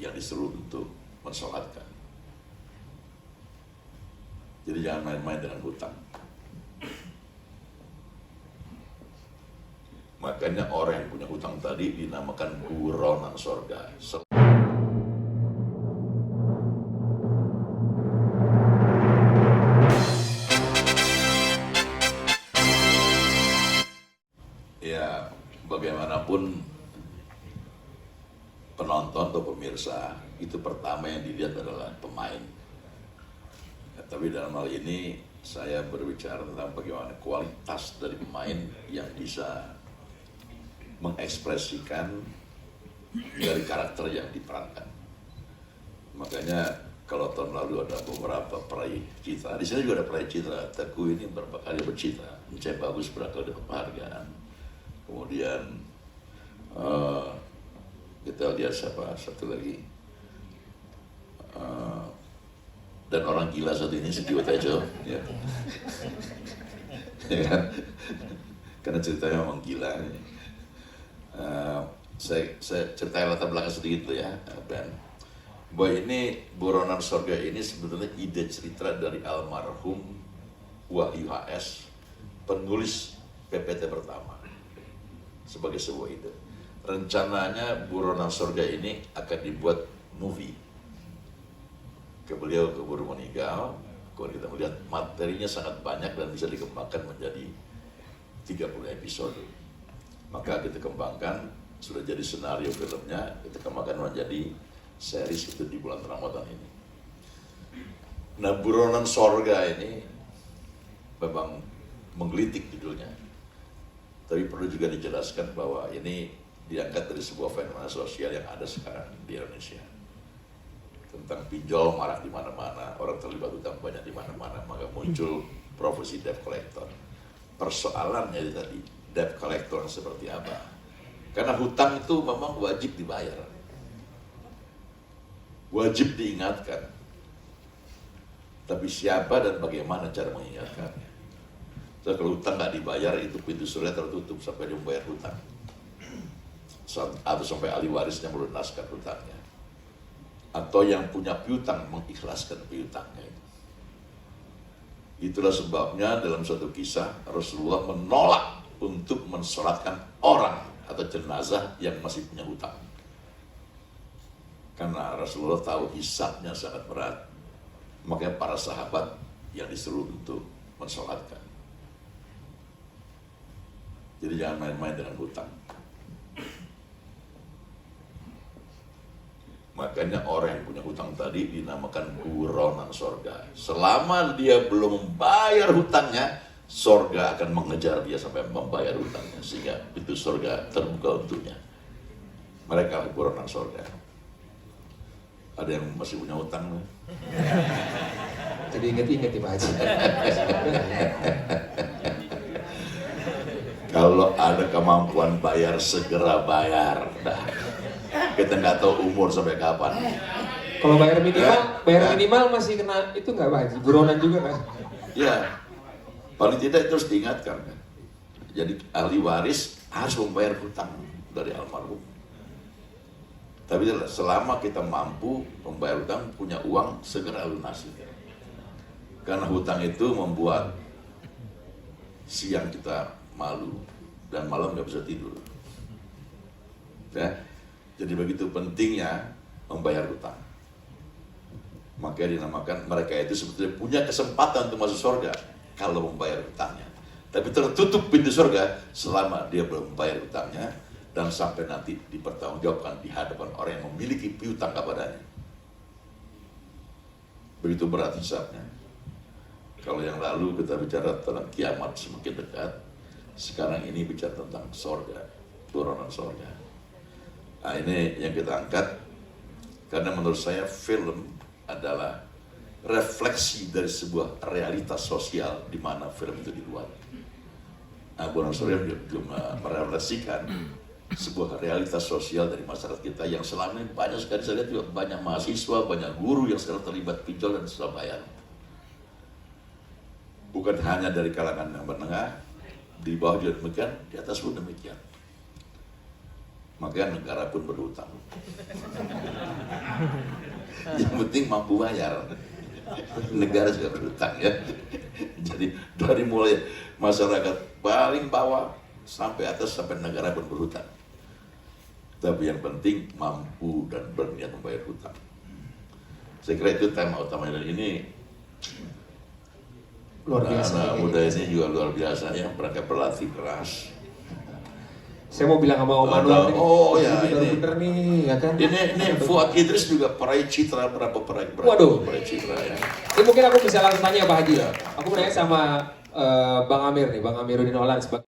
yang disuruh untuk mensolatkan. Jadi jangan main-main dengan hutang. Makanya orang yang punya hutang tadi dinamakan buronan sorga. Ya, bagaimanapun penonton atau pemirsa, itu pertama yang dilihat adalah pemain. Ya, tapi dalam hal ini saya berbicara tentang bagaimana kualitas dari pemain yang bisa mengekspresikan dari karakter yang diperankan. Makanya kalau tahun lalu ada beberapa peraih citra, di sini juga ada peraih citra. Teguh ini berapa kali bercitra, Cek Bagus berapa kali dapat penghargaan. Kemudian kita lihat siapa satu lagi, dan orang gila satu ini Setiwa Tejo, ya. Ya kan? Karena ceritanya memang gila. Saya ceritain latar belakang sedikit tuh ya, Ben. Bahwa ini buronan sorga ini sebetulnya ide cerita dari almarhum Wahyu HS, penulis PPT pertama, sebagai sebuah ide. Rencananya buronan sorga ini akan dibuat movie. Beliau keburu meninggal, kalau kita melihat materinya sangat banyak dan bisa dikembangkan menjadi 30 episode. Maka kita kembangkan, sudah jadi skenario filmnya, kita kembangkan menjadi series itu di bulan Ramadan ini. Nah, buronan sorga ini memang menggelitik judulnya. Tapi perlu juga dijelaskan bahwa ini diangkat dari sebuah fenomena sosial yang ada sekarang di Indonesia. Tentang pinjol marah di mana-mana, orang terlibat hutang banyak di mana-mana, maka muncul profesi debt collector. Persoalannya tadi, debt collector seperti apa? Karena hutang itu memang wajib dibayar, wajib diingatkan. Tapi siapa dan bagaimana cara mengingatkannya? So, kalau hutang nggak dibayar, itu pintu surga tertutup sampai dia membayar hutang, atau sampai ahli warisnya melunaskan hutangnya, atau yang punya piutang mengikhlaskan piutangnya. Itulah sebabnya dalam satu kisah Rasulullah menolak untuk mensolatkan orang atau jenazah yang masih punya hutang, karena Rasulullah tahu hisabnya sangat berat. Makanya para sahabat yang disuruh untuk mensolatkan. Jadi jangan main-main dengan hutang. Makanya orang yang punya hutang tadi dinamakan buronan sorga. Selama dia belum membayar hutangnya, sorga akan mengejar dia sampai membayar hutangnya, sehingga pintu sorga terbuka untuknya. Mereka buronan sorga. Ada yang masih punya hutang? Jadi inget-inget ya Pak Haji. Kalau ada kemampuan bayar, segera bayar. Nah, kita nggak tahu umur sampai kapan. Kalau bayar minimal masih kena itu nggak Pak Haji? Buronan juga kan? Ya, paling tidak itu harus diingatkan kan. Jadi ahli waris harus membayar hutang dari almarhum. Tapi selama kita mampu membayar hutang, punya uang, segera lunasi. Karena hutang itu membuat siang kita malu dan malam nggak bisa tidur. Ya, jadi begitu pentingnya membayar hutang. Makanya dinamakan mereka itu sebetulnya punya kesempatan untuk masuk surga kalau membayar hutangnya. Tapi tertutup pintu surga selama dia belum membayar hutangnya, dan sampai nanti dipertanggungjawabkan di hadapan orang yang memiliki piutang kepadanya. Begitu berat hisabnya. Kalau yang lalu kita bicara tentang kiamat semakin dekat, sekarang ini bicara tentang sorga, buronan sorga. Nah, ini yang kita angkat karena menurut saya film adalah refleksi dari sebuah realitas sosial di mana film itu dibuat. Nah, buronan sorga juga merefleksikan sebuah realitas sosial dari masyarakat kita yang selama ini banyak sekali. Saya lihat juga banyak mahasiswa, banyak guru yang sekarang terlibat pinjol dan susah bayar. Bukan hanya dari kalangan yang menengah, di bawah juga demikian, di atas pun demikian. Makanya negara pun berhutang. Yang penting mampu bayar. Negara juga berhutang ya. Jadi dari mulai masyarakat paling bawah sampai atas sampai negara pun berhutang. Tapi yang penting mampu dan berniat membayar hutang. Saya kira itu tema utamanya, dan ini Luar biasa. anak muda ini juga luar biasa ya, mereka berlatih keras. Saya mau bilang sama Om Anwar nih. Oh ya, ini bener nih, ya kan? ini Fuad Idris juga peraih citra berapa Waduh. peraih citra ya. Ini mungkin aku bisa langsung tanya Pak Haji. Ya. Aku mau nanya sama Bang Amir nih, Bang Amiruddin Olan sebagai